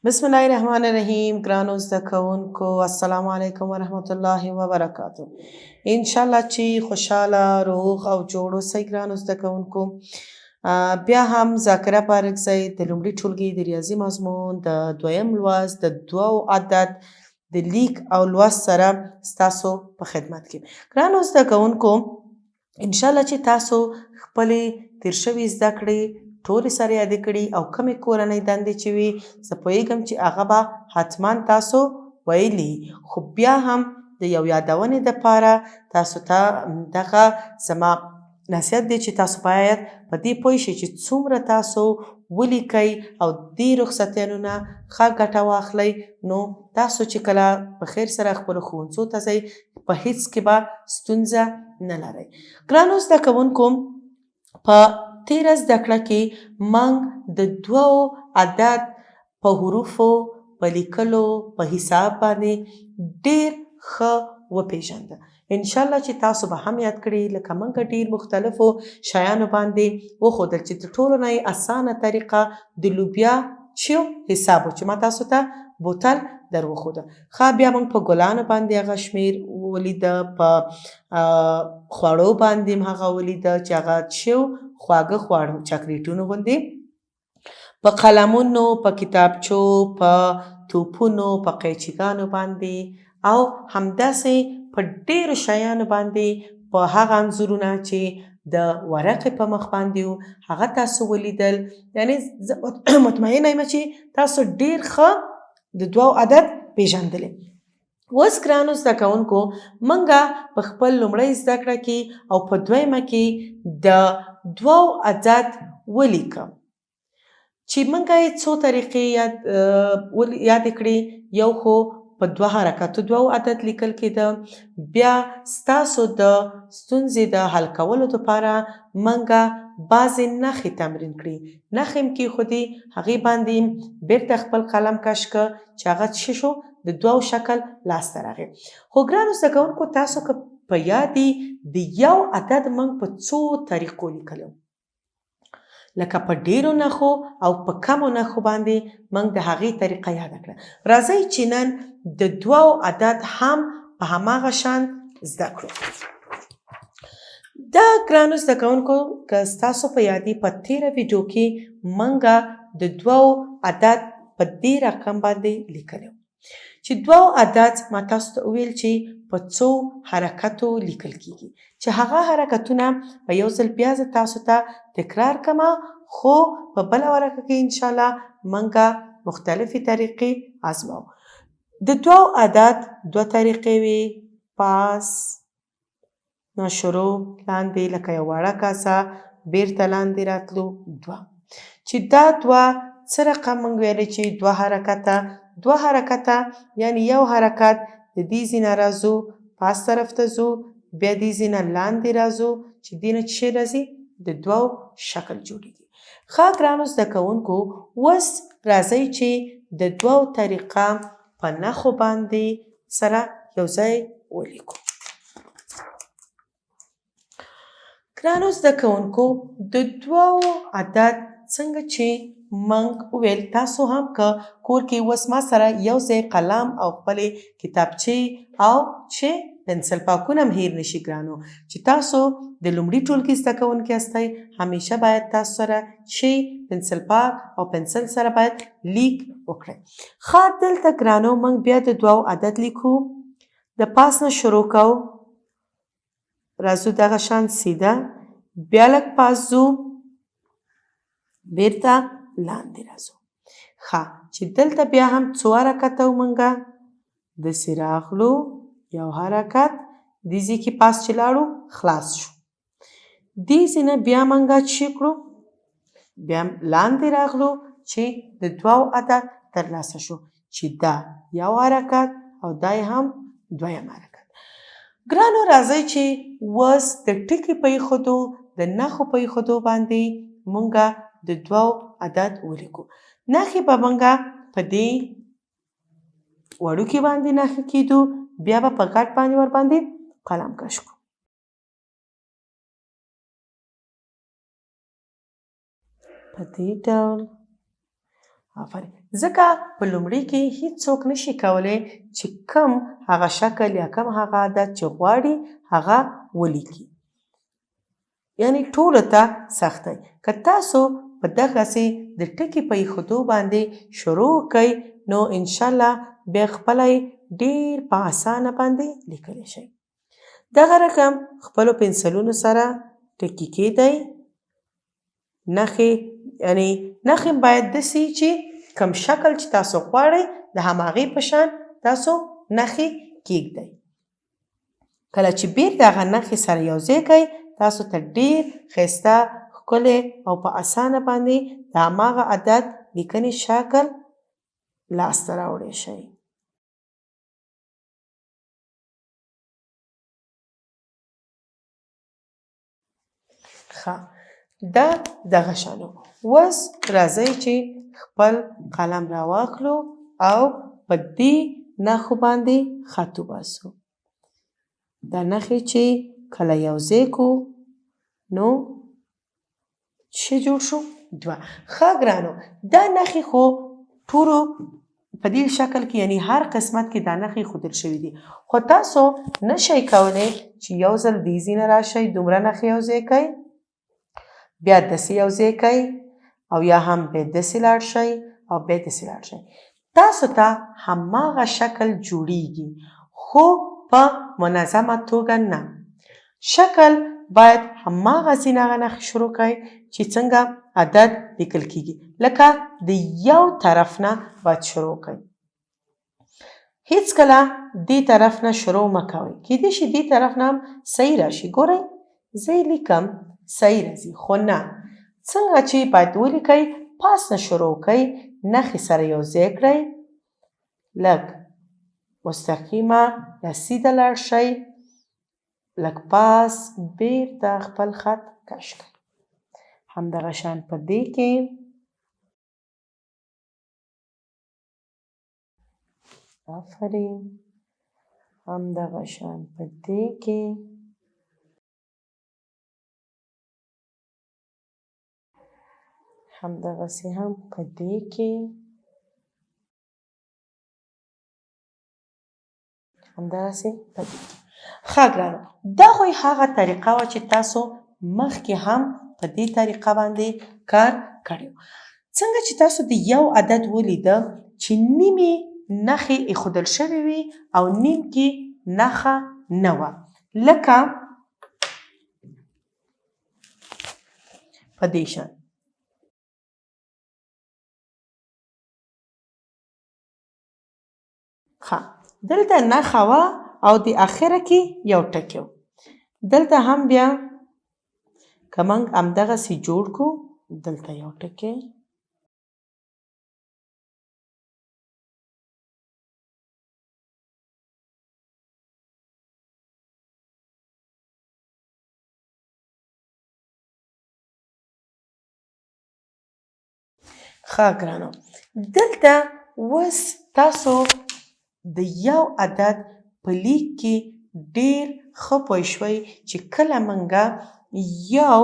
بسم الله الرحمن الرحیم. ګرانو زده کوونکو، السلام علیکم ورحمت الله وبرکاتو. انشاءالله چې خوشحاله روغ او جوړ اوسئ ګرانو زده کوونکو. بیا هم ذاکره پارکزی د لومړي ټولګي د ریاضي مضمون د دویم لوست د دوو عدد د لیک او لوست سره ستاسو په خدمت کې. ګرانو زده کوونکو، انشاءالله چې تاسو خپلې تیر شوي زده کړې ټولې سره یادې کړي او کمې کورنۍ دندې چې وي، زه پوهېږم چې هغه به حتما تاسو ویلي، خو بیا هم د یو یادونې دپاره تاسو ته دغه زما نصیحت دی چې تاسو باید په دې پوه شئ چې څومره تاسو ولیکئ او دې رخصتیانو نه ښه ګټه واخلئ، نو تاسو چې کله په خیر سره خپلو ښوونځو ته ځئ په هیڅ کې به ستونزه نه لرئ. ګرانو زده کوونکو، په تیره زده کړه کې موږ د دوو عدد په حروفو، په لیکلو، په حساب باندې ډېر ښه وپېژانده. انشاءالله چې تاسو به هم یاد کړي، لکه موږ ډېر مختلفو شیانو باندې وښودل چې د ټولو نه یې اسانه طریقه د لوبیا چیو حساب و چې ما تاسو ته بوتل در وښوده. ښه، بیا موږ په ګلانو باندې هغه شمیر ولیده، په خوړو باندې هم هغه ولیده چې هغه چیو خواږه خواړه چاکلیټونو غوندې، په قلمونو، په کتابچو، په توپونو، په قیچیګانو باندې او همداسې په ډېرو شیانو باندې، په هغه انځورونه چې د ورقې په مخ باندې وو هغه تاسو ولیدل. یعنې زه مطمئنه یم چې تاسو ډېر ښه د دوو عدد پیژندلی. اوس ګرانو زده کوونکو، موږ په خپل لومړۍ زده کړه کې او په دویمه کې د دوو عدد ولیکه چې موږ یې څو طریقې یادې کړې. یو خو په دوه حرکاتو دوو عدد لیکل کېده. بیا ستاسو د ستونزې د حل کولو دپاره موږ بعضې نښې تمرین کړي، نښې م کېښودې، هغې باندې بیرته خپل قلم کش که چې هغه څه شو د دوو شکل لاسته راغی. خو ګرانو زده کوونکو، تاسو که په یاد د یو عدد موږ په څو طریقو لیکلی، لکه په ډېرو نښو او په کمو نښو باندې موږ د هغې طریقه یاده کړه. راځئ چې نن د دوو عدد هم په هماغه شان زده کړو. دا ګرانو زده کوونکو، که ستاسو په یادي په تېره ویډیو کې موږ د دوو عدد په دې رقم باندې لیکلی و چې دوو عدد ما تاسو ته وویل چې په څو حرکتو لیکل کېږي، چې هغه حرکتونه په یو ځل بیا زه تاسو ته تکرار کمه، خو په بله ورقه کې انشاءالله موږ مختلفې طریقې ازمو. د دوو عدد دوه طریقې وي: پاس، نه شروع، لاندې لکه یو وړه کاسه، بیرته لاندې راتلو، دوه. چې دا دوه څه رقم موږ ویلی چې دوه حرکته، دوه حرکته یعنې یو حرکت د دې ځای نه راځو، پاس طرف ته ځو، بیا دې ځای نه لاندې راځو، چې دې نه څه راځي؟ د دوو شکل جوړېږي. ښه ګرانو زده کوونکو، اوس راځئ چې د دوو طریقه په نښو باندې سره یو ځای ولیکو. ګرانو زده کوونکو، د دوو عدد څنګه چې موږ وویل، تاسو هم که کور کې اوس ما سره یو ځای قلم او خپلې کتابچې او چې پنسل پاکونه هم هیر نشي ګرانو، چې تاسو د لومړي ټولګي زده کوونکي هستئ، همیشه باید تاسو سره چې پنسل پاک او پنسل سره باید لیک وکړئ. ښه، دلته ګرانو موږ بیا د دوو عدد لیکو. د پاس نه شروع کوو، راځو دغه شان سیده، بیا لږ پاس ځو، بیرته لاندې راځو. ښه، چې دلته بیا هم څو حرکته و موږ داسې راغلو، یو حرکت، دې ځای کې پاس چې لاړو خلاص شو، دې ځای نه بیا موږ چې کړو، بیا لاندې راغلو چې د دوو عدد ترلاسه شو، چې دا یو حرکت او دا هم دویم حرکت. ګرانو راځئ چې اوس د ټکي په ایښودو، د نښو په ایښودو باندې موږ د دوو عدد ولیکو. نښې به موږ په دې وړوکي باندې نښې کېدو، بیا به په غټ باندې ورباندې قلم کش کړو. په دې ډول آفرین. ځکه په لومړي کې هیڅوک نشي کولی چې کم هغه شکل یا کم هغه عادت چې غواړي هغه ولیکي. یعنی ټولو ته سخت دی. که تاسو په دغسې د ټکي په ایښودو باندې شروع کوئ نو انشاءالله بیا خپله ډېر په اسانه باندې لیکلی شئ. دغه رقم خپلو پنسلونو سره ټکي کېږدئ. نښې یعنی نښې باید داسې چې کم شکل چې تاسو غواړئ د هماغې په شان تاسو نښې کېږدئ. کله چې بیرته هغه نښې سره یو ځای کړئ تاسو ته ډېر ښایسته ښکلی او په اسانه باندې د هماغه عدد لیکنې شکل لاسته راوړی شئ. ښه دا دغه شانو. اوس راځئ چې خپل قلم راواخلو او په دې نښو باندې خط وباسو. دا نښې چې کله یو ځای کړو نو څه جوړ شو؟ 2. ښه ګرانو دا نښې خو ټولو په دې شکل کې یعنی هر قسمت کې دا نښې ایښودل شوي دي، خو تاسو نشئ کولی چې یو ځل دې ځای نه راشئ دومره نښې یو ځای کړئ بیا داسې یو ځای کړئ او یا هم بیا داسې لاړ شئ او بیا داسې لاړ شئ. تاسو ته هماغه شکل جوړیږي خو په منظمه توګه نه. شکل باید هماغسې نه هغه نښې شروع کړئ چې څنګه عدد لیکل کېږي. لکه د یو طرف نه باید شروع کړئ. هیڅکله دې طرف نه شروع مه کوئ. کیدای شي دې طرف نه هم صحیح راشي. ګورئ زه یې لیکم صحیح راځي خو نه. څنګه چې باید ولیکئ پاس نه شروع کړئ نښې سره یو ځای کړئ لږ مستقیمه یا سیده لاړ شئ لږ پاس بیرته خپل خط کش کړئ. همدغه شان په دې کې آفرین همدغه شان په دې کې همدغسې هم په دې کې همدغسې په دې کې. ښه ګرانو دا خو هغه طریقه وه چې تاسو مخکې هم په دې طریقه باندې کار کړی و. څنګه چې تاسو د یو عدد ولیده چې نیمې نښې ایښودل شوې وي او نیم کې نښه نه وه لکه په دې شان. ښه دلته نښه وه او د اخره کې یو ټکی و. دلته هم بیا که موږ همدغسې جوړ کړو دلته یو ټکی ښه ګرانو دلته اوس تاسو د یو عدد په لیک کې ډېر ښه پوه شوئ چې کله موږ یو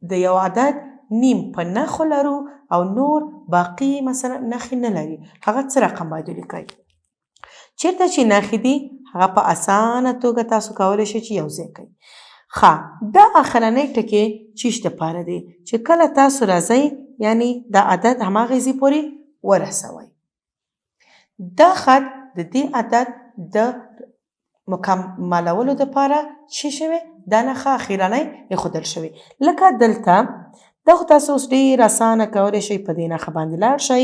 د یو عدد نیم په نښو لرو او نور باقي مثلا نښې نه لري هغه څه رقم باید ولیکئ. چېرته چې نښې دي هغه په اسانه توګه تاسو کولی شئ چې یو ځای کړئ. ښه دا اخرنی ټکی چیش دپاره دی چې کله تاسو راځئ یعنی دا عدد هماغې ځای پورې ورسوئ. دا خط د دې عدد د مکملولو دپاره چی شوی دا نښه اخرنی ایښودل شوې. لکه دلته دا خو تاسو اوس ډېر اسانه کولی شئ په دې نښه باندې لاړ شئ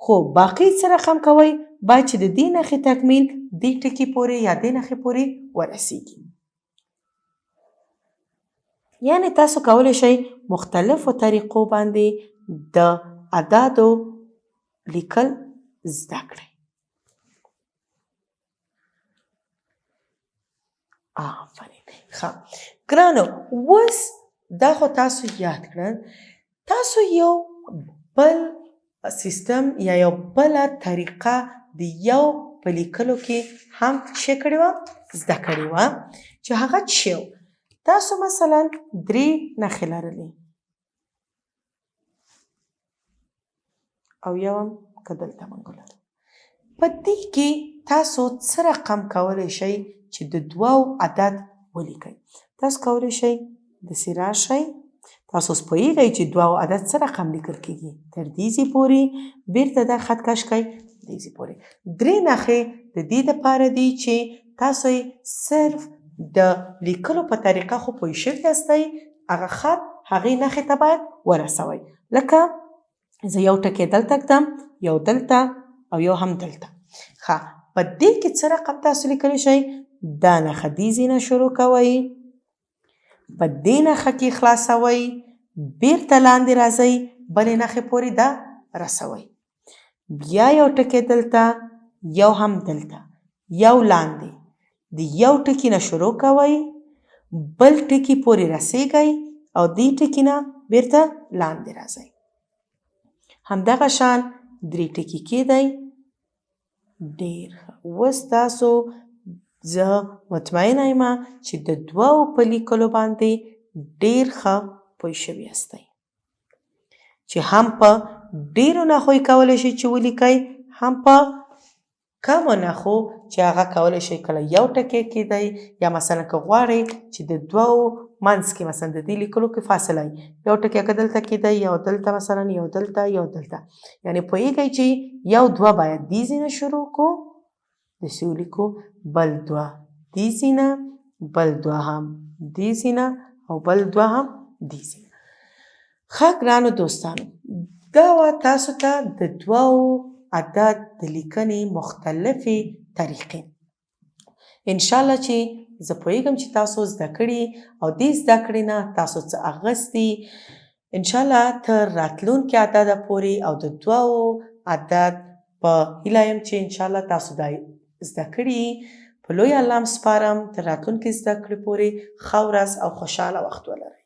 خو باقي څه رقم کوئ باید چې د دې نښې تکمیل دې ټکي پورې یا دې نښې پورې ورسیږي. یعنې تاسو کولی شئ مختلفو طریقو باندې د اعدادو لیکل زده کړئ. آفرین. ښه ګرانو اوس دا خو تاسو یاد کړل. تاسو یو بل سیستم یا یو بله طریقه د یو په لیکلو کې هم څه کړې وه زده کړې وه چې هغه څه و. تاسو مثلا 3 نښې لرلې او یو هم که دلته موږ ولرو. په دې کې تاسو څه رقم کولی شئ چې د دوو عدد ولیکئ. تاسو کولی شئ داسې راشئ، تاسو اوس پوهیږئ چې دوو عدد څه رقم لیکل کېږي. تر دې ځای پورې بیرته دا خط کش کئ، دې ځای پورې. 3 نښې د دې دپاره دي چې تاسو یې صرف د لیکلو په طریقه خو پوه شوي یاستئ، هغه خط هغې نښې ته باید ورسوئ. لکه زه یو ټکی دلته ږدم، یو دلته او یو هم دلته. ښه، په دې کې څه رقم تاسو لیکلی شئ؟ دا نښه دې ځای نه شروع کوئ، په دې نښه کې خلاصوئ، بیرته لاندې راځئ، بلې نښې پورې دا رسوئ. بیا یو ټکی دلته، یو هم دلته، یو لاندې. د یو ټکي نه شروع کوئ، بل ټکي پورې رسیږئ او دې ټکي نه بیرته لاندې راځئ. همدغه شان 3 ټکي کېدی. ډېر ښه. اوس تاسو زه مطمئنه یم چې د دوو په لیکلو باندې ډېر ښه پوه شوي یاستئ، چې هم په ډېرو نښو یې کولی شئ چې ولیکئ، هم په کمو نښو چې هغه کولی شئ کله یو ټکی کېدی، یا مثلا که غواړئ چې د دوو منځ کې مثلا د دې لیکلو کې فاصله وي، یو ټکی که دلته کېدی، یو دلته مثلا، یو دلته، یو دلته. یعنې پوهیږئ چې یو دوه باید دې ځای نه شروع کړو، داسې ولیکو، بل دوه دې ځای نه، بل دوه هم دې ځای نه او بل دوه هم دې ځای نه. ښه ګرانو دوستانو، دا وه تاسو ته د دوو عدد د لیکنې مختلفې طریقې. انشاءالله چې زه پوهیږم چې تاسو زده کړي او دې زده کړې نه تاسو څه اخیستي. انشاءالله تر راتلونکي عدده پورې او د دوو عدد په هیله یم چې انشاءالله تاسو دا زده کړي. په لوی الله م سپارم. تر راتلونکي زده کړې پورې ښه ورځ او خوشحاله وخت ولرئ.